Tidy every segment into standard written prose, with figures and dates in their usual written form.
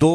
2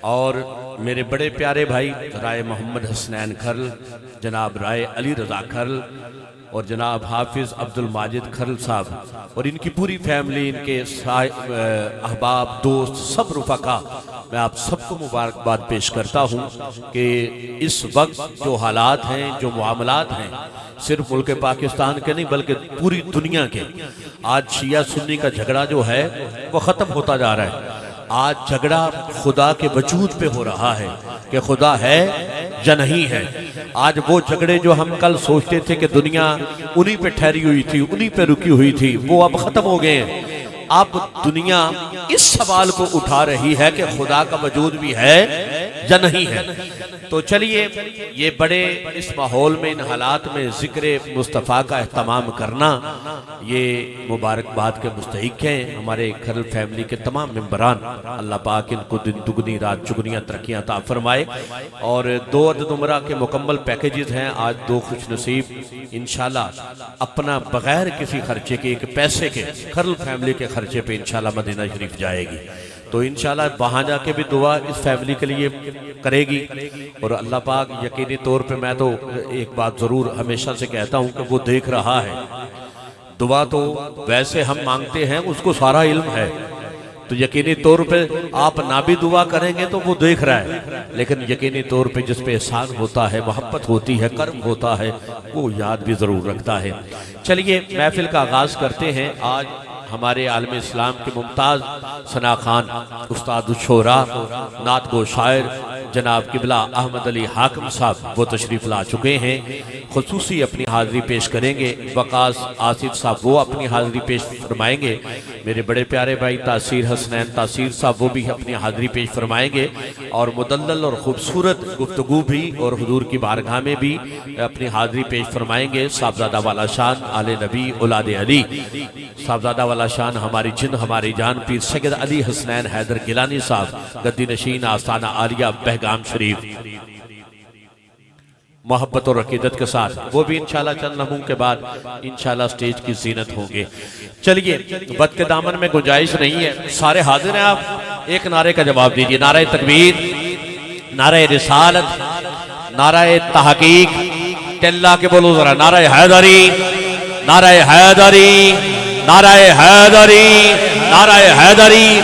اور میرے بڑے پیارے بھائی رائے محمد حسنین کھرل، جناب رائے علی رضا کھرل اور جناب حافظ عبد الماجد کھرل صاحب اور ان کی پوری فیملی، ان کے احباب، دوست، سب رفقا، میں آپ سب کو مبارکباد پیش کرتا ہوں کہ اس وقت جو حالات ہیں، جو معاملات ہیں، صرف ملک پاکستان کے نہیں بلکہ پوری دنیا کے، آج شیعہ سنی کا جھگڑا جو ہے وہ ختم ہوتا جا رہا ہے۔ آج جھگڑا خدا کے وجود پہ ہو رہا ہے کہ خدا ہے یا نہیں ہے۔ آج وہ جھگڑے جو ہم کل سوچتے تھے کہ دنیا انہی پہ ٹھہری ہوئی تھی، انہی پہ رکی ہوئی تھی، وہ اب ختم ہو گئے ہیں۔ اب دنیا اس سوال کو اٹھا رہی ہے کہ خدا کا وجود بھی ہے یا نہیں ہے۔ تو چلیے یہ بڑے اس ماحول میں، ان حالات میں ذکر مصطفیٰ کا اہتمام کرنا یہ مبارکباد کے مستحق ہیں۔ ہمارے کھرل فیملی کے تمام ممبران، اللہ پاک ان کو دن دگنی رات چگنیاں ترقیاں عطا فرمائے۔ اور 2 عدد عمرہ کے مکمل پیکیجز ہیں، آج 2 خوش نصیب انشاءاللہ اپنا بغیر کسی خرچے کے، ایک پیسے کے، کھرل فیملی کے خرچے پہ انشاءاللہ مدینہ شریف جائے گی۔ تو انشاءاللہ وہاں جا کے بھی دعا اس فیملی کے لیے کرے گی۔ اور اللہ پاک یقینی طور پہ، میں تو ایک بات ضرور ہمیشہ سے کہتا ہوں کہ وہ دیکھ رہا ہے۔ دعا تو ویسے ہم مانگتے ہیں، اس کو سارا علم ہے، تو یقینی طور پہ آپ نہ بھی دعا کریں گے تو وہ دیکھ رہا ہے، لیکن یقینی طور پہ جس پہ احسان ہوتا ہے، محبت ہوتی ہے، کرم ہوتا ہے، وہ یاد بھی ضرور رکھتا ہے۔ چلیے محفل کا آغاز کرتے ہیں۔ آج ہمارے عالم اسلام کے ممتاز ثنا خان، استاد الشعراء، نعت گو شاعر جناب قبلہ احمد علی حاکم صاحب وہ تشریف لا چکے ہیں، خصوصی اپنی حاضری پیش کریں گے۔ وقاص آصف صاحب وہ اپنی حاضری پیش فرمائیں گے۔ میرے بڑے پیارے بھائی تاثیر حسنین تاثیر صاحب وہ بھی اپنی حاضری پیش فرمائیں گے، اور مدلل اور خوبصورت گفتگو بھی اور حضور کی بارگاہ میں بھی اپنی حاضری پیش فرمائیں گے۔ صاحبزادہ والا شان آل نبی اولاد علی، صاحبزادہ والا شان ہماری جن ہماری جان پیر سید علی حسنین حیدر گیلانی صاحب، گدی نشین آستانہ عالیہ بہگام شریف، محبت اور عقیدت کے ساتھ وہ بھی انشاءاللہ چند لمحوں کے بعد انشاءاللہ سٹیج کی زینت ہوں گے۔ چلیے وقت کے دامن میں گنجائش نہیں ہے، سارے حاضر ہیں، آپ ایک نعرے کا جواب دیجئے۔ نعرہ تکبیر، نعرہ رسالت، نعرہ تحقیق، ٹلہ کے بولو ذرا، نعرہ حیدری، نعرہ حیدری، نعرہ حیدری، نعرہ حیدری۔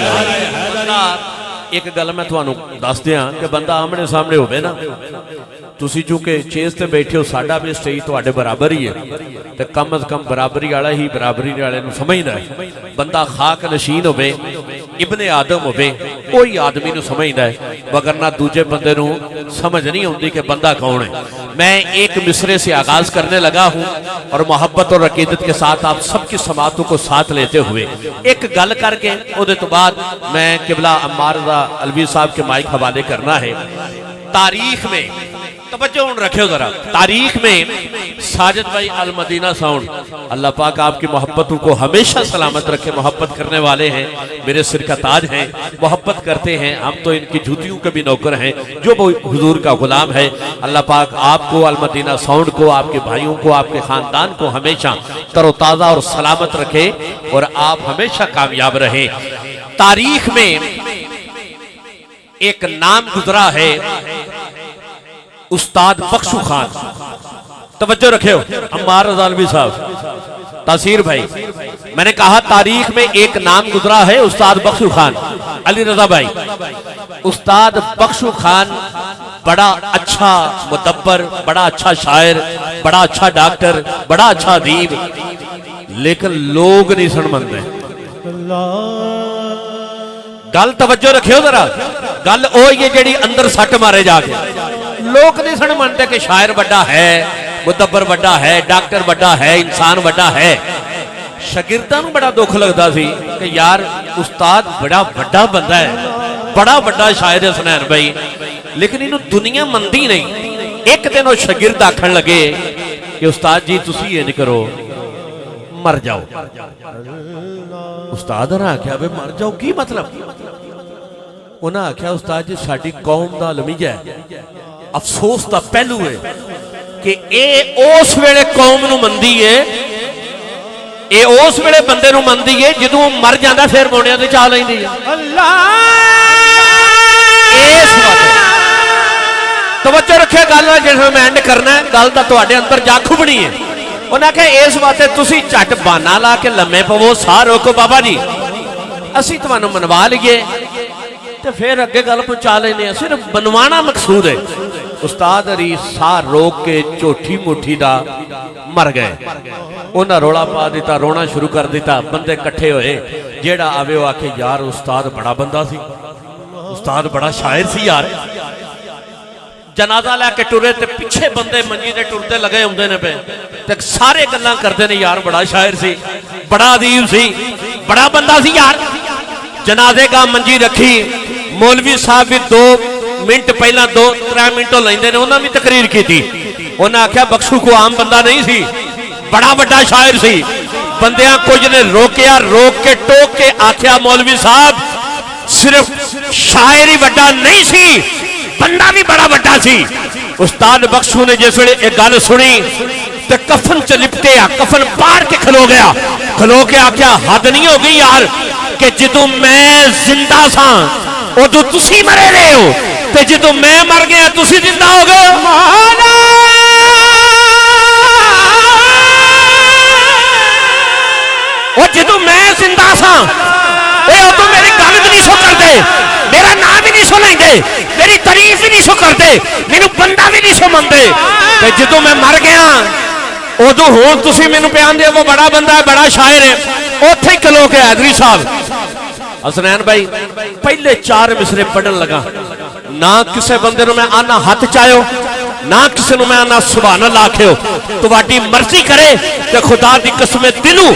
ایک گل میں تھانوں دس دیاں کہ بندہ آمنے سامنے ہوئے نا، تسی چونکہ چیز تے بیٹھے ہو، ساڈا بھی سٹیج تواڈے برابر ہی ہے، تے کم از کم برابری والا ہی برابری والے نوں سمجھدا ہے۔ بندہ خاک نشین ہوئے، ابن آدم ہوئے، کوئی آدمی نوں سمجھدا ہے، وگرنہ دوجے بندے نوں سمجھ نہیں ہوندی کہ بندہ کون ہے۔ میں ایک مصرے سے آغاز کرنے لگا ہوں، اور محبت اور عقیدت کے ساتھ آپ سب کی سماعتوں کو ساتھ لیتے ہوئے ایک گل کر کے اودے تو بعد میں قبلہ عمار رضا علوی صاحب کے مائک حوالے کرنا ہے۔ تاریخ میں توجہ رکھے ہو ذرا، تاریخ میں ساجد بھائی المدینہ ساؤنڈ، اللہ پاک آپ کی محبتوں کو ہمیشہ سلامت رکھے، محبت کرنے والے ہیں، میرے سر کا تاج ہیں، محبت کرتے ہیں، ہم تو ان کی جوتیوں کے بھی نوکر ہیں، جو وہ حضور کا غلام ہے۔ اللہ پاک آپ کو، المدینہ ساؤنڈ کو، آپ کے بھائیوں کو، آپ کے خاندان کو ہمیشہ تر و تازہ اور سلامت رکھے، اور آپ ہمیشہ کامیاب رہیں۔ تاریخ میں ایک نام گزرا ہے، استاد بخشو خان، توجہ رکھے ہو، عمار رضا علوی صاحب، تاثیر بھائی، میں نے کہا تاریخ میں ایک نام گزرا ہے، استاد بخشو خان، علی رضا بھائی۔ استاد بخشو خان بڑا اچھا مدبر، بڑا اچھا شاعر، بڑا اچھا ڈاکٹر، بڑا اچھا ادیب، لیکن لوگ نہیں سن مندے۔ گل توجہ رکھے ہو ذرا، گل او یہ جڑی اندر سٹ مارے جا کے، لوگ نہیں سن مانتے کہ شاعر بڑا ہے، مدبر بڑا ہے، ڈاکٹر بڑا ہے، انسان بڑا ہے۔ شاگرداں نوں بڑا دکھ لگدا سی کہ یار استاد بڑا بڑا بندہ ہے، بڑا بڑا شاعر حسنین بھائی، لیکن انہوں دنیا مندی نہیں۔ ایک دن وہ شاگرد آکھن لگے کہ استاد جی تسی یہ نہیں کرو، مر جاؤ۔ استاد نے آکھیا بے مر جاؤ کی مطلب؟ انہاں آکھیا استاد جی ساڈی قوم دا المیہ ہے، افسوس دا پہلو ہے کہ اے اس ویلے قوم نو مندی ہے، اے اس ویلے بندے نو مندی ہے جدوں مر جاندا پھر موڑیاں تے چا لیندی ہے۔ اللہ اے اس واسطے توجہ رکھے گل جس میں اینڈ کرنا ہے گل تو تواڈے اندر جا کھبنی ہے انہاں کہ اس واسطے تسی جھٹ بہانا لا کے لمے پو ساہ روکو بابا جی اسی تمہانوں منوا لیے تے پھر اگے گل پہنچا لینے صرف بنوانا مقصود ہے استاد عری ساہ روک کے چوٹھی موٹھی دا مر گئے انہاں روڑا پا دیتا رونا شروع کر دیتا بندے کٹھے ہوئے جیڑا آوے وہ آکے یار استاد بڑا بندہ سی استاد بڑا شاعر سی یار جنازہ لے کے ٹرے تے پیچھے بندے منجی دے ٹرتے لگے ہوندے نے پہ تے سارے گلاں کردے نے یار بڑا شاعر سی بڑا ادیب سی بڑا بندہ سی یار جنازے کا منجی رکھی مولوی صاحب بھی 2 منٹ پہلا 2-3 منٹوں لیندے نے انہاں بھی تقریر کی تھی انہاں آکھیا بخشو کو عام بندہ نہیں سی بڑا بڑا شاعر سی بندیاں کچھ نے روکیا روک کے ٹوک کے آکھیا مولوی صاحب صرف شاعر ہی بڑا نہیں سی بندہ بھی بڑا بڑا سی استاد بخشو نے جس ویلے ایک گل سنی تے کفن چ لپٹیا کفن پاڑ کے کھلو گیا کھلو کے آکھیا حد نہیں ہو گئی یار کہ جدوں میں زندہ ساں ادو تسی مرے رہے ہو تے جدوں میں مر گیا تسی زندہ ہو گئے اور جدوں میں زندہ ساں اے ادو میری گل بھی نہیں سو کر دے میرا نام بھی نہیں سو لیں دے میری تعریف بھی نہیں سو کر دے میرے بندہ بھی نہیں سو من دے تے جدوں میں مر گیا ادو ہون تسی مینوں پیان دے وہ بڑا بندہ ہے بڑا شاعر ہے اوتھے ہی کھلو کے حیدری صاحب حسنین بھائی پہلے 4 مصرے پڑھن لگا نہ کسے بندے نو میں آنا ہاتھ چاہو نہ کسے نو میں آنا سبحان اللہ آکھے ہو تو واٹی مرضی کرے کہ خدا دی قسم دلوں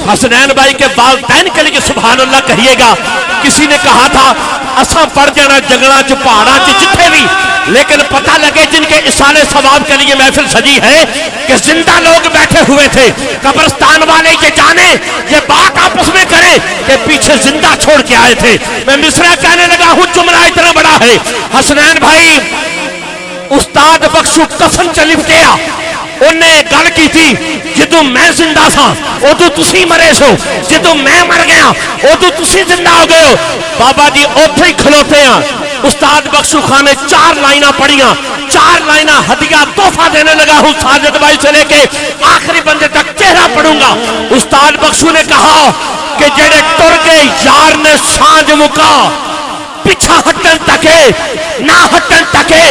حسنین بھائی کے والدین کے لیے سبحان اللہ کہیے گا کسی نے کہا تھا اساں پڑھ جانا جنگلاں چ پہاڑاں چ جتھے بھی لیکن پتہ لگے جن کے اصال ثواب کے لیے محفل سجی ہے کہ زندہ لوگ بیٹھے ہوئے تھے قبرستان والے یہ جانے یہ بات آپس میں کریں کہ پیچھے زندہ چھوڑ کے آئے تھے میں مصرع کہنے لگا ہوں جملہ اتنا بڑا ہے حسنین بھائی استاد بخشو کفن چ لپٹیا انہیں گل کی تھی جدوں میں زندہ سا ادو تسی مرے سو جدوں میں مر گیا ادو تسی زندہ ہو گئے ہو بابا جی اوتھے ہی کھلوتے ہیں استاد بخشو خان نے 4 لائناں پڑھیاں 4 لائناں ہدیہ تحفہ دینے لگا ہوں ساجد بھائی سے لے کے آخری بندے تک چہرہ پڑھوں گا استاد بخشو نے کہا کہ جڑے ٹر گئے یار نے سانج مکا پیچھا ہٹن تکے نہ ہٹن تکے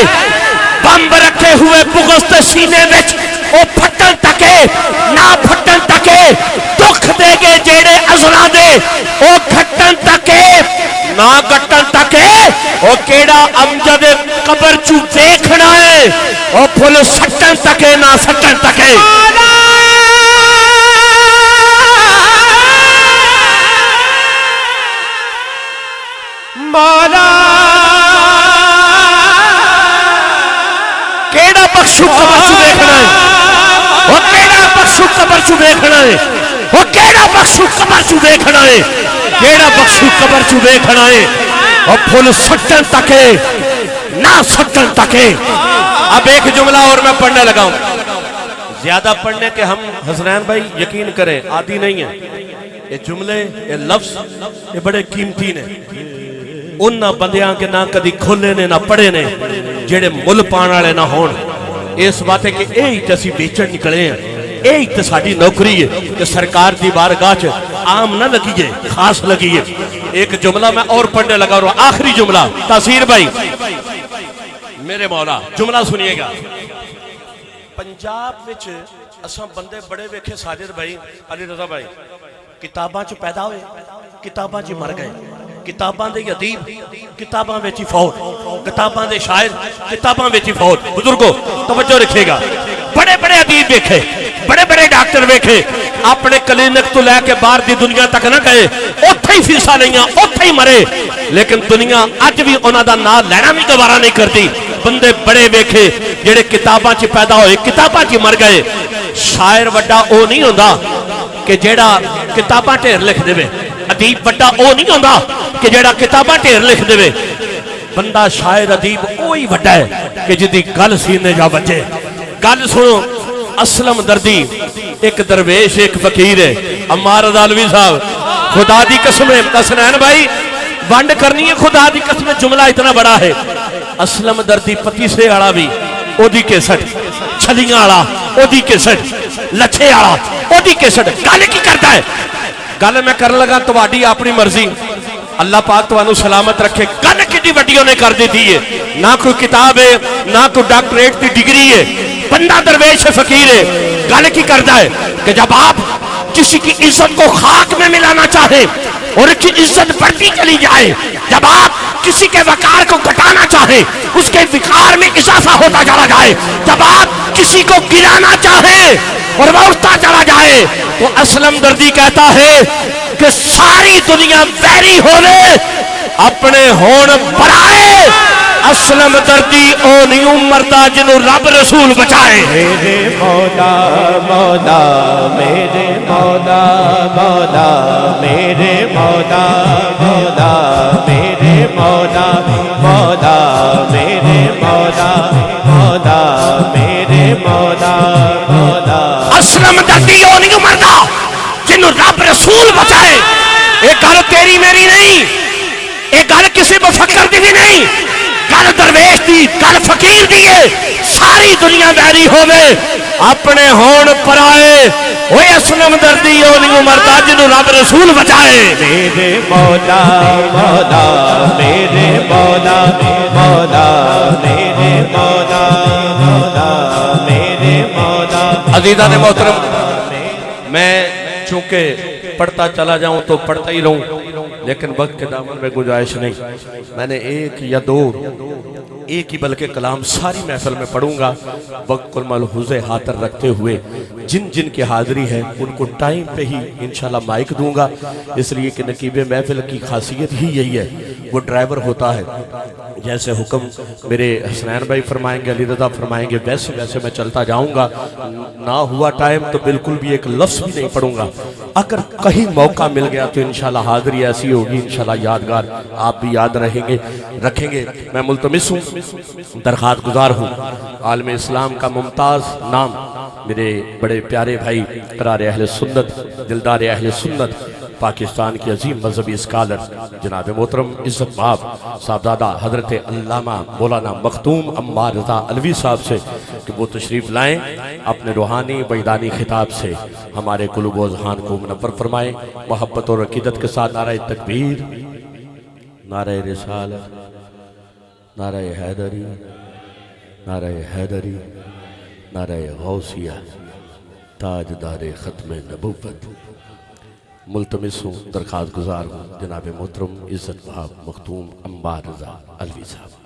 بمب رکھے ہوئے بغض سینے وچ او پھٹن تکے نہ پھٹن تکے دکھ دے گے جیڑے ازلا دے او گھٹن تکے نہ گھٹن تکے او کیڑا امجد قبر چو دیکھنا ہے او پھل سٹن تکے نہ سٹن تکے مولا کیڑا بخشو قبر چو دیکھنا ہے وہ کیڑا بخشو قبر چو دیکھنا ہے وہ کیڑا بخشو قبر چو دیکھنا ہے کیڑا بخشو قبر چو دیکھنا ہے اور پھول سٹن تکے نہ سٹن تکے اب ایک جملہ اور میں پڑھنے لگا ہوں زیادہ پڑھنے کے ہم حسنین بھائی یقین کریں عادی نہیں ہیں یہ جملے یہ لفظ یہ بڑے قیمتی نے ان نہ بندیاں کے نہ کدی کھولے نے نہ پڑھے نے جڑے مل پان والے نہ ہون اس بات ہے کہ یہی تے اسی بیچن نکلے ہیں یہی تے ساڈی نوکری ہے کہ سرکار دی بارگاہ چ عام نہ لگیے خاص لگیے ایک جملہ میں اور پڑھنے لگا اور آخری جملہ تاثیر بھائی میرے مولا جملہ سنیے گا پنجاب وچ اساں بندے بڑے ویکھے ساجد بھائی علی رضا بھائی کتاباں چ پیدا ہوئے کتاباں چ مر گئے کتاباں دے ادیب کتاباں وچ فوت کتاباں دے شاعر کتاباں وچ فوت بزرگو توجہ رکھے گا بڑے بڑے ادیب ویکھے بڑے بڑے ڈاکٹر ویکھے اپنے کلینک تو لے کے باہر دی دنیا تک نہ گئے اوتھے ہی فیسا لئیاں اوتھے ہی مرے لیکن دنیا اج بھی انہاں دا نام لینا بھی گوارا نہیں کرتی بندے بڑے ویکھے جڑے کتاباں چ پیدا ہوئے کتاباں چ مر گئے شاعر وڈا او نہیں ہوندا کہ جیڑا کتاباں ڈھیر لکھ دے ادیب وڈا او نہیں ہوندا کہ جیڑا کتاباں ڈھیر لکھ دے بندہ شاعر ادیب اوہی وڈا ہے کہ جدی گل سینے جا بچے گل سنو اسلم دردی ایک درویش ایک فقیر ہے عمار عدالوی صاحب خدا دی قسم حسنین بھائی ونڈ کرنی ہے خدا دی قسم جملہ اتنا بڑا ہے اسلم دردی پتیسے آڑا بھی او دی کیسٹ چھلیاں آڑا او دی کیسٹ لچھے آڑا او دی کیسٹ گل کی کرتا ہے گل میں کر لگا تواڈی اپنی مرضی اللہ پاک توانو سلامت رکھے گل کتنی وڈیوں نے کر دیتی ہے نہ کوئی کتاب ہے نہ کوئی ڈاکٹریٹ کی ڈگری ہے بندہ درویش فقیر ہے گل کی کرتا ہے کہ جب آپ کسی کی عزت کو خاک میں ملانا چاہیں اور کی عزت بڑھتی چلی جائے جب آپ کسی کے وقار کو گھٹانا چاہیں اس کے وقار میں اضافہ ہوتا چلا جائے جب آپ کسی کو گرانا چاہیں اور وہ اٹھتا چلا جائے تو اسلم دردی کہتا ہے کہ ساری دنیا ویری ہونے اپنے ہون برائے اسلم دردی او نہیں مردا جنو رب رسول بچائے میرے مولا مولا میرے مولا مولا میرے مولا مولا میرے مولا مولا میرے مولا مولا میرے مولا مولا اسلم دردی او نہیں مردا جنو رب رسول بچائے ایک گل تیری میری نہیں ایک گل کسی مفکر دی بھی نہیں گل درویش دی گل فقیر دی ہے ساری دنیا ویری ہوئے اپنے ہون پرائے وہ اسلم دردی او نہیں مردا جنو رب رسول بچائے میرے مولا مولا میرے مولا مولا میرے مولا مولا میرے مولا عزیزان محترم میں چونکہ پڑھتا چلا جاؤں تو پڑھتا ہی رہوں لیکن وقت کے دامن میں گنجائش نہیں میں نے ایک یا دو ایک ہی بلکہ کلام ساری محفل میں پڑھوں گا وقت کو ملحوظ خاطر رکھتے ہوئے جن جن کی حاضری ہے ان کو ٹائم پہ ہی انشاءاللہ مائک دوں گا اس لیے کہ نقیب محفل کی خاصیت ہی یہی ہے وہ ڈرائیور ہوتا ہے جیسے حکم میرے حسنین بھائی فرمائیں گے علی رضا فرمائیں گے ویسے ویسے میں چلتا جاؤں گا نہ ہوا ٹائم تو بالکل بھی ایک لفظ بھی نہیں پڑھوں گا اگر کہیں موقع مل گیا تو انشاءاللہ حاضری ایسی ہوگی انشاءاللہ یادگار آپ بھی یاد رکھیں گے میں ملتمس ہوں درخواست گزار ہوں عالم اسلام کا ممتاز نام میرے بڑے پیارے بھائی قرار اہل سنت دلدار اہل سنت پاکستان کی عظیم مذہبی اسکالر جناب محترم عزت مآب صاحبزادہ حضرت علامہ مولانا مختوم عمار رضا علوی صاحب سے کہ وہ تشریف لائیں اپنے روحانی وجدانی خطاب سے ہمارے قلوب و اذہان کو منور فرمائیں محبت اور عقیدت کے ساتھ نعرہ تکبیر نعرہ رسالت نعرہ حیدری نعرہ حیدری نعرہ غوثیہ تاجدار ختم نبوت ملتمس ہوں درخواست گزار ہوں جناب محترم عزت مآب مختوم عمار رضا علوی صاحب